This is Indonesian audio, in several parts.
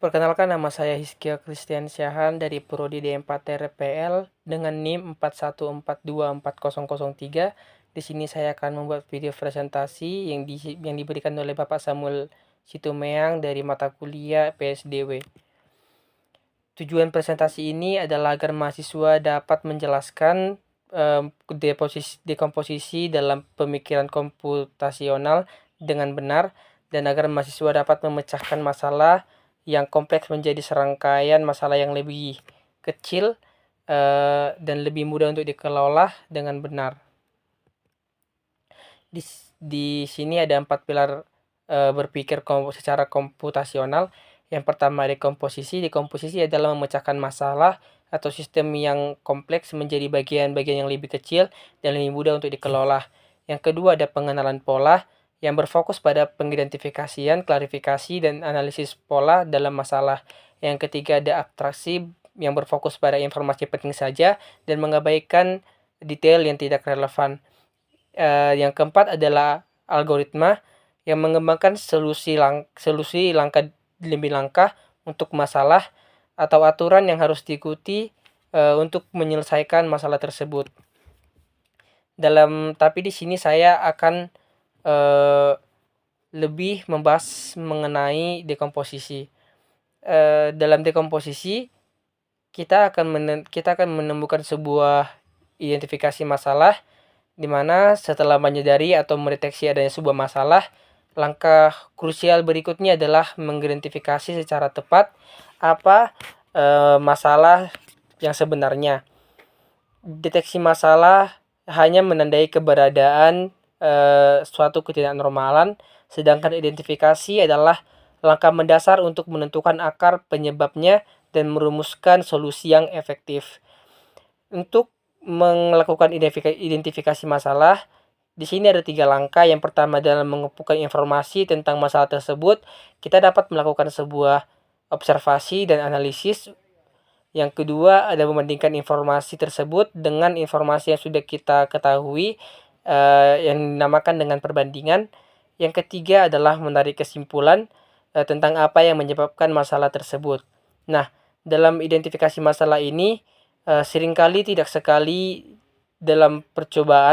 Perkenalkan, nama saya Hizkia Christian Syahan dari Prodi D4 TRPL dengan NIM 41424003. Di sini saya akan membuat video presentasi yang diberikan oleh Bapak Samuel Situmeang dari mata kuliah PSDW. Tujuan presentasi ini adalah agar mahasiswa dapat menjelaskan dekomposisi dalam pemikiran komputasional dengan benar, dan agar mahasiswa dapat memecahkan masalah yang kompleks menjadi serangkaian masalah yang lebih kecil dan lebih mudah untuk dikelola dengan benar. Di sini ada 4 pilar berpikir secara komputasional. Yang pertama, dekomposisi. Dekomposisi adalah memecahkan masalah atau sistem yang kompleks menjadi bagian-bagian yang lebih kecil dan lebih mudah untuk dikelola. Yang kedua, ada pengenalan pola yang berfokus pada pengidentifikasian, klarifikasi, dan analisis pola dalam masalah. Yang ketiga, ada abstraksi yang berfokus pada informasi penting saja dan mengabaikan detail yang tidak relevan. Yang keempat adalah algoritma yang mengembangkan solusi langkah demi langkah untuk masalah atau aturan yang harus diikuti untuk menyelesaikan masalah tersebut. Tapi di sini saya akan lebih membahas mengenai dekomposisi. Dalam dekomposisi kita akan menemukan sebuah identifikasi masalah, di mana setelah menyadari atau mendeteksi adanya sebuah masalah, langkah krusial berikutnya adalah mengidentifikasi secara tepat apa masalah yang sebenarnya. Deteksi masalah hanya menandai keberadaan suatu ketidaknormalan, sedangkan identifikasi adalah langkah mendasar untuk menentukan akar penyebabnya dan merumuskan solusi yang efektif. Untuk melakukan identifikasi masalah, di sini ada 3 langkah. Yang pertama adalah mengumpulkan informasi tentang masalah tersebut. Kita dapat melakukan sebuah observasi dan analisis. Yang kedua ada membandingkan informasi tersebut dengan informasi yang sudah kita ketahui, yang dinamakan dengan perbandingan. Yang ketiga adalah menarik kesimpulan tentang apa yang menyebabkan masalah tersebut. Nah, dalam identifikasi masalah ini seringkali tidak sekali dalam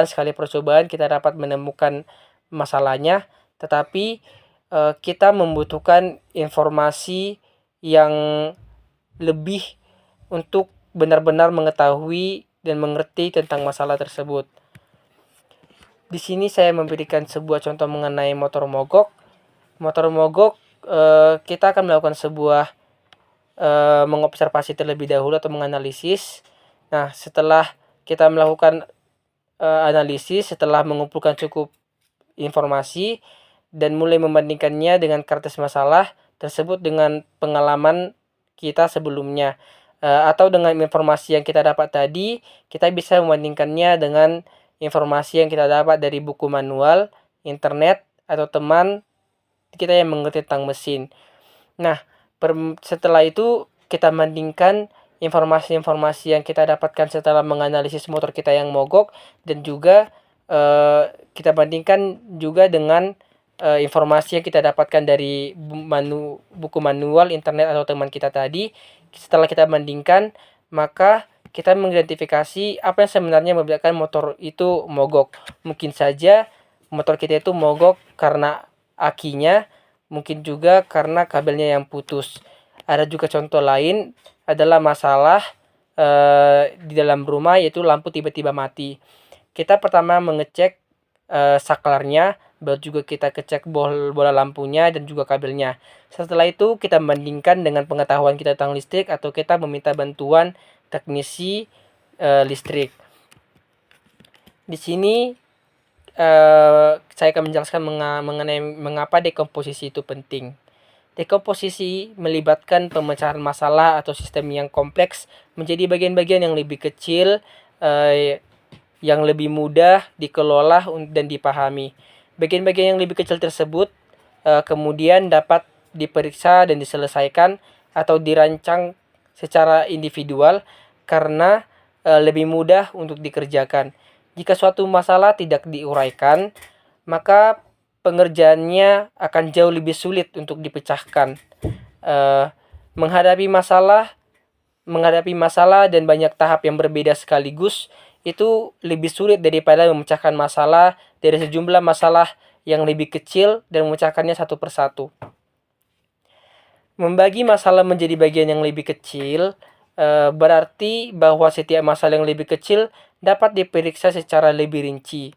sekali percobaan kita dapat menemukan masalahnya, tetapi kita membutuhkan informasi yang lebih untuk benar-benar mengetahui dan mengerti tentang masalah tersebut. Di sini saya memberikan sebuah contoh mengenai motor mogok. Motor mogok, kita akan melakukan sebuah mengobservasi terlebih dahulu atau menganalisis. Nah, setelah kita melakukan analisis, setelah mengumpulkan cukup informasi dan mulai membandingkannya dengan kertas masalah tersebut dengan pengalaman kita sebelumnya, atau dengan informasi yang kita dapat tadi, kita bisa membandingkannya dengan informasi yang kita dapat dari buku manual, internet, atau teman kita yang mengerti tentang mesin. Nah, setelah itu kita bandingkan informasi-informasi yang kita dapatkan setelah menganalisis motor kita yang mogok, dan juga kita bandingkan juga dengan informasi yang kita dapatkan dari buku manual, internet, atau teman kita tadi. Setelah kita bandingkan, maka kita mengidentifikasi apa yang sebenarnya menyebabkan motor itu mogok. Mungkin saja motor kita itu mogok karena akinya, mungkin juga karena kabelnya yang putus. Ada juga contoh lain adalah masalah di dalam rumah, yaitu lampu tiba-tiba mati. Kita pertama mengecek saklarnya, baru juga kita cek bola lampunya dan juga kabelnya. Setelah itu kita bandingkan dengan pengetahuan kita tentang listrik, atau kita meminta bantuan teknisi listrik. Di sini saya akan menjelaskan mengenai mengapa dekomposisi itu penting. Dekomposisi melibatkan pemecahan masalah atau sistem yang kompleks menjadi bagian-bagian yang lebih kecil, yang lebih mudah dikelola dan dipahami. Bagian-bagian yang lebih kecil tersebut kemudian dapat diperiksa dan diselesaikan atau dirancang secara individual karena lebih mudah untuk dikerjakan. Jika suatu masalah tidak diuraikan, maka pengerjaannya akan jauh lebih sulit untuk dipecahkan. menghadapi masalah dan banyak tahap yang berbeda sekaligus itu lebih sulit daripada memecahkan masalah dari sejumlah masalah yang lebih kecil dan memecahkannya satu persatu. Membagi masalah menjadi bagian yang lebih kecil berarti bahwa setiap masalah yang lebih kecil dapat diperiksa secara lebih rinci.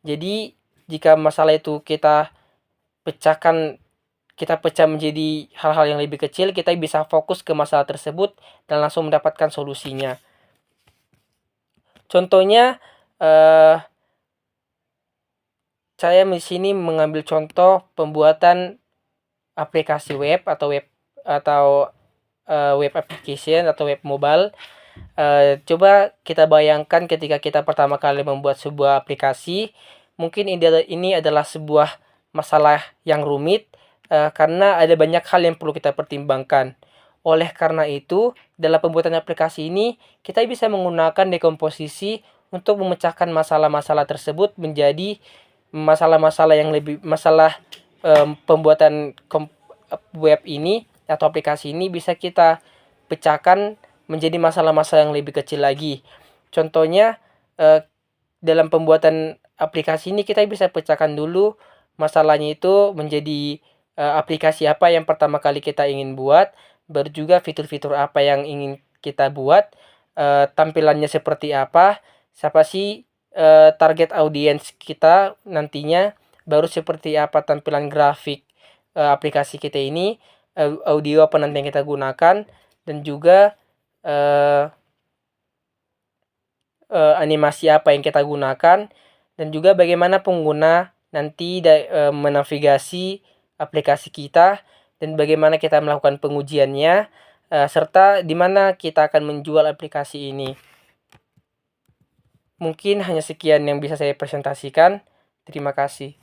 Jadi jika masalah itu kita pecah menjadi hal-hal yang lebih kecil, kita bisa fokus ke masalah tersebut dan langsung mendapatkan solusinya. Contohnya, saya di sini mengambil contoh pembuatan aplikasi web atau web application atau web mobile. Coba kita bayangkan ketika kita pertama kali membuat sebuah aplikasi, mungkin ini adalah sebuah masalah yang rumit karena ada banyak hal yang perlu kita pertimbangkan. Oleh karena itu, dalam pembuatan aplikasi ini, kita bisa menggunakan dekomposisi untuk memecahkan masalah-masalah tersebut menjadi masalah-masalah yang lebih pembuatan web ini atau aplikasi ini bisa kita pecahkan menjadi masalah-masalah yang lebih kecil lagi. Contohnya dalam pembuatan aplikasi ini kita bisa pecahkan dulu masalahnya itu menjadi aplikasi apa yang pertama kali kita ingin buat, baru juga fitur-fitur apa yang ingin kita buat, tampilannya seperti apa, siapa sih target audiens kita nantinya, baru seperti apa tampilan grafik aplikasi kita ini, audio apa nanti yang kita gunakan, dan juga animasi apa yang kita gunakan, dan juga bagaimana pengguna nanti menavigasi aplikasi kita, dan bagaimana kita melakukan pengujiannya, serta di mana kita akan menjual aplikasi ini. Mungkin hanya sekian yang bisa saya presentasikan. Terima kasih.